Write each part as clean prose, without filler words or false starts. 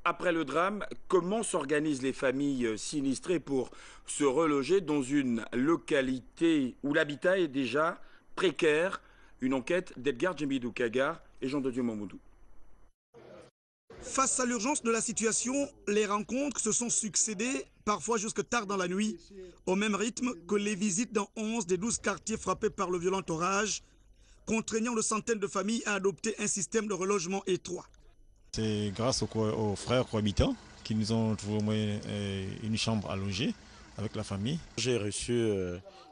Après le drame, comment s'organisent les familles sinistrées pour se reloger dans une localité où l'habitat est déjà précaire? Une enquête d'Edgar Djemidou Kagar et Jean de Dieu Mamoudou. Face à l'urgence de la situation, les rencontres se sont succédées, parfois jusque tard dans la nuit, au même rythme que les visites dans 11 des 12 quartiers frappés par le violent orage, contraignant de centaines de familles à adopter un système de relogement étroit. C'est grâce aux frères cohabitants qui nous ont trouvé au moins une chambre à loger avec la famille. J'ai reçu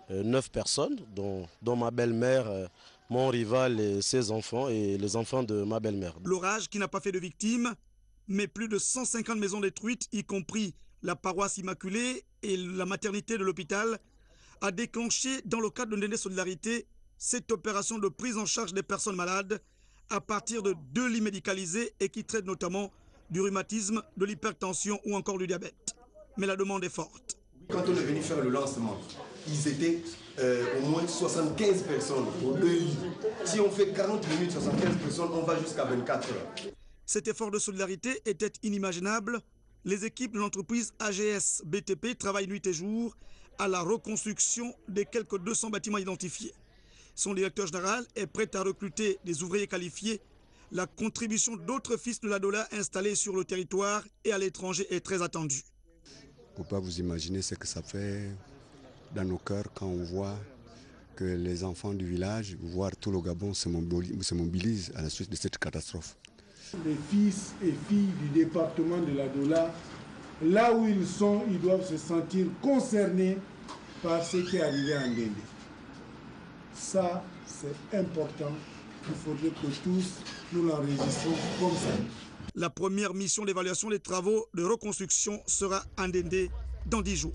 9 personnes, dont ma belle-mère, mon rival et ses enfants et les enfants de ma belle-mère. L'orage qui n'a pas fait de victimes, mais plus de 150 maisons détruites, y compris la paroisse Immaculée et la maternité de l'hôpital, a déclenché dans le cadre de Ndéndé Solidarité cette opération de prise en charge des personnes malades à partir de 2 lits médicalisés et qui traitent notamment du rhumatisme, de l'hypertension ou encore du diabète. Mais la demande est forte. Quand on est venu faire le lancement, ils étaient au moins 75 personnes au 2 lits. Si on fait 40 minutes, 75 personnes, on va jusqu'à 24 heures. Cet effort de solidarité était inimaginable. Les équipes de l'entreprise AGS BTP travaillent nuit et jour à la reconstruction des quelques 200 bâtiments identifiés. Son directeur général est prêt à recruter des ouvriers qualifiés. La contribution d'autres fils de la Dola installés sur le territoire et à l'étranger est très attendue. Vous ne pouvez pas vous imaginer ce que ça fait dans nos cœurs quand on voit que les enfants du village, voire tout le Gabon, se mobilisent à la suite de cette catastrophe. Les fils et filles du département de la Dola, là où ils sont, ils doivent se sentir concernés par ce qui est arrivé à Ndéndé. Ça, c'est important. Il faudrait que tous nous l'enregistrons comme ça. La première mission d'évaluation des travaux de reconstruction sera à Ndéndé dans 10 jours.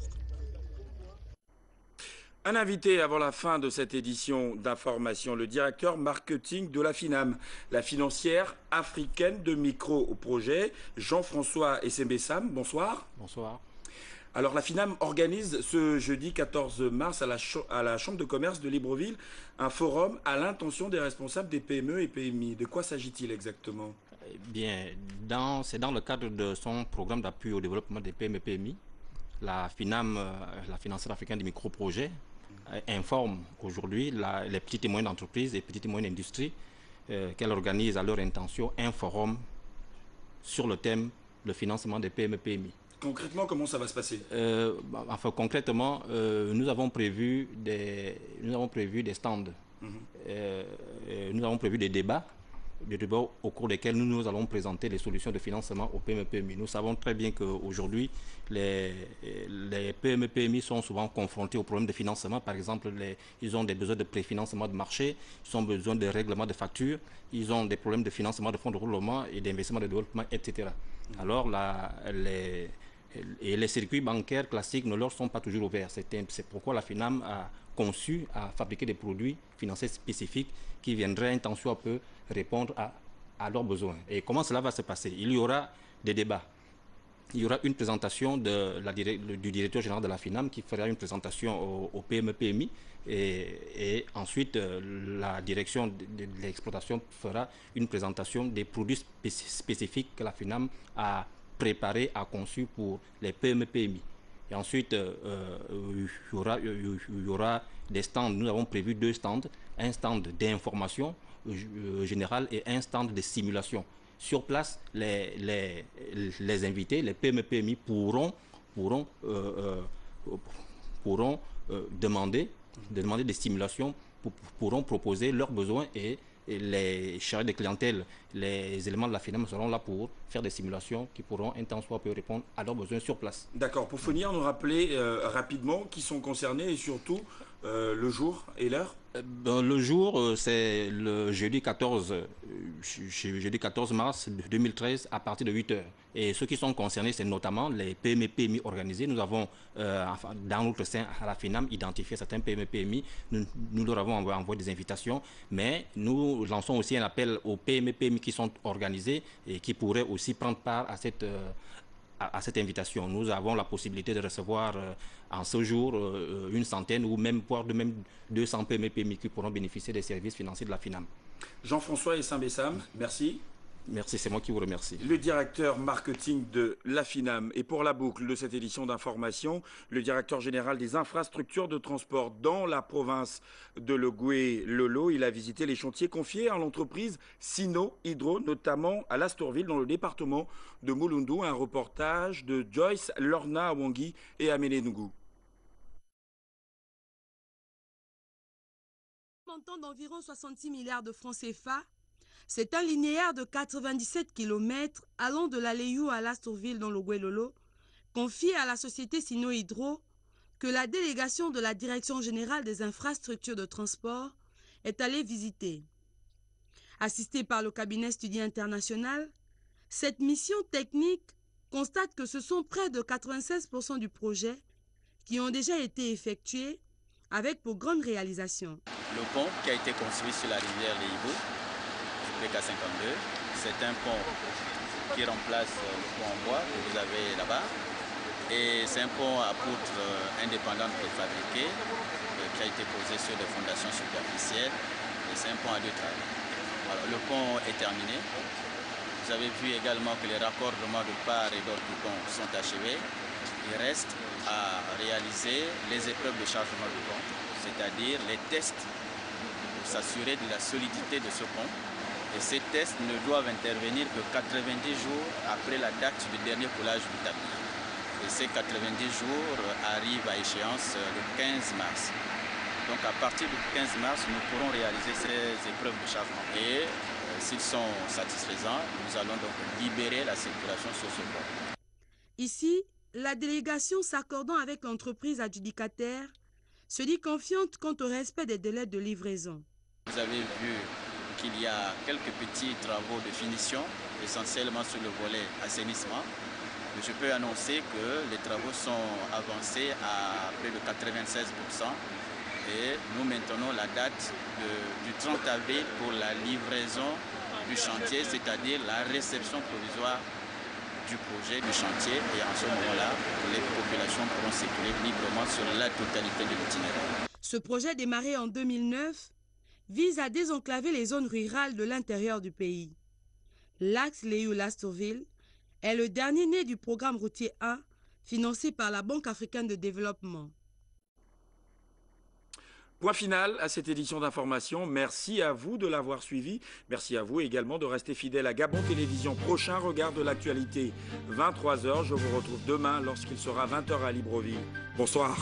Un invité avant la fin de cette édition d'information, le directeur marketing de la FINAM, la financière africaine de micro-projets, Jean-François Essembessam. Bonsoir. Bonsoir. Alors la FINAM organise ce jeudi 14 mars à la Chambre de commerce de Libreville un forum à l'intention des responsables des PME et PMI. De quoi s'agit-il exactement? Bien, c'est dans le cadre de son programme d'appui au développement des PME et PMI. La FINAM, la financière africaine des micro-projets, informe aujourd'hui les petites et moyennes entreprises et petites et moyennes industries qu'elle organise à leur intention un forum sur le thème le financement des PME et PMI. Concrètement, comment ça va se passer? Enfin, concrètement, nous avons prévu des stands. Nous avons prévu des débats au cours desquels nous allons présenter les solutions de financement aux PME PMI. Nous savons très bien qu'aujourd'hui, les PME PMI sont souvent confrontés aux problèmes de financement. Par exemple, ils ont des besoins de préfinancement de marché, ils ont besoin de règlement de factures, ils ont des problèmes de financement de fonds de roulement et d'investissement de développement, etc. Alors, les circuits bancaires classiques ne leur sont pas toujours ouverts. C'est pourquoi la FINAM a conçu à fabriquer des produits financiers spécifiques qui viendraient un tant soit peu répondre à leurs besoins. Et comment cela va se passer? Il y aura des débats. Il y aura une présentation du directeur général de la FINAM qui fera une présentation au PME-PMI et ensuite la direction de l'exploitation fera une présentation des produits spécifiques que la FINAM a préparés, a conçus pour les PME-PMI. Et ensuite, il y aura des stands. Nous avons prévu 2 stands, un stand d'information générale et un stand de simulation. Sur place, les invités, les PME-PMI pourront demander des simulations, pourront proposer leurs besoins et les chargés de clientèle, les éléments de la FINAM seront là pour faire des simulations qui pourront un temps soit peu répondre à leurs besoins sur place. D'accord. Pour finir, nous rappeler rapidement qui sont concernés et surtout le jour et l'heure. Le jour, c'est le jeudi 14 mars 2013 à partir de 8 h. Et ceux qui sont concernés, c'est notamment les PME PMI organisés. Nous avons, dans notre sein à la FINAM, identifié certains PME PMI. Nous leur avons envoyé des invitations, mais nous lançons aussi un appel aux PME PMI qui sont organisés et qui pourraient aussi prendre part à cette invitation. Nous avons la possibilité de recevoir en ce jour une centaine ou même voire même 200 PME PMI qui pourront bénéficier des services financiers de la FINAM. Jean-François Essembessam, merci. Merci, c'est moi qui vous remercie. Le directeur marketing de la FINAM. Et pour la boucle de cette édition d'information, le directeur général des infrastructures de transport dans la province de Logoué-Lolo. Il a visité les chantiers confiés à l'entreprise Sino Hydro, notamment à Lastourville, dans le département de Mulundu. Un reportage de Joyce Lorna Awangi et Amélie Nougou. Montant d'environ 66 milliards de francs CFA, c'est un linéaire de 97 km allant de l'Aléou à Lastourville dans le Logoué-Lolo, confié à la société Sino Hydro, que la délégation de la Direction générale des infrastructures de transport est allée visiter. Assistée par le cabinet Study International, cette mission technique constate que ce sont près de 96% du projet qui ont déjà été effectués avec pour grande réalisation. Le pont qui a été construit sur la rivière Leibou, PK52, c'est un pont qui remplace le pont en bois que vous avez là-bas. Et c'est un pont à poutres indépendantes préfabriquées qui a été posé sur des fondations superficielles. Et c'est un pont à 2 traves. Alors le pont est terminé. Vous avez vu également que les raccordements de part et d'autre du pont sont achevés. Il reste à réaliser les épreuves de chargement du pont, c'est-à-dire les tests pour s'assurer de la solidité de ce pont. Et ces tests ne doivent intervenir que 90 jours après la date du dernier coulage du tapis. Et ces 90 jours arrivent à échéance le 15 mars. Donc à partir du 15 mars, nous pourrons réaliser ces épreuves de chargement. Et s'ils sont satisfaisants, nous allons donc libérer la circulation sur ce pont. Ici, la délégation s'accordant avec l'entreprise adjudicataire se dit confiante quant au respect des délais de livraison. Vous avez vu qu'il y a quelques petits travaux de finition, essentiellement sur le volet assainissement. Je peux annoncer que les travaux sont avancés à près de 96% et nous maintenons la date du 30 avril pour la livraison du chantier, c'est-à-dire la réception provisoire du projet du chantier, et en ce moment-là, les populations pourront circuler librement sur la totalité de l'itinéraire. Ce projet démarré en 2009 vise à désenclaver les zones rurales de l'intérieur du pays. L'axe Léou-Lastourville est le dernier né du programme routier 1 financé par la Banque africaine de développement. Point final à cette édition d'information. Merci à vous de l'avoir suivi. Merci à vous également de rester fidèle à Gabon Télévision. Prochain regard de l'actualité, 23 h. Je vous retrouve demain lorsqu'il sera 20 h à Libreville. Bonsoir.